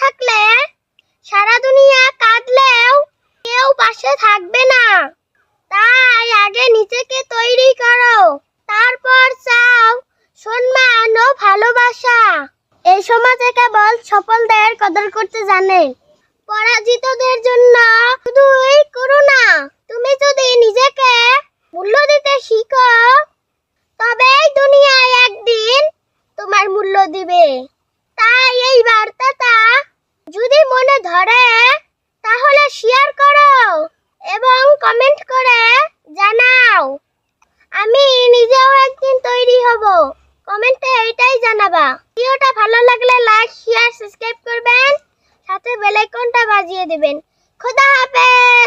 থাকলে সারা দুনিয়া কাঁদলেও কেউ পাশে থাকবে না। তাই আগে নিজেকে তৈরি করো, তারপর চাও সম্মান ও ভালোবাসা। এই সমাজে কেবল সফলদের কদর করতে জানে, পরাজিতদের জন্য শুধুই করুণা। তুমি যদি নিজেকে মূল্য দিতে শিখো, তবেই দুনিয়ায় একদিন তোমার মূল্য দিবে। তাই এই বার্তাটা যদি মনে ধরে তাহলে শেয়ার করো এবং কমেন্ট করে জানাও। আমি নিজেও একদিন তৈরি হব। কমেন্টে এটাই জানাবা। ভিডিওটা ভালো লাগলে লাইক, শেয়ার, সাবস্ক্রাইব করবেন, সাথে বেল আইকনটা বাজিয়ে দিবেন। খোদা হাফেজ।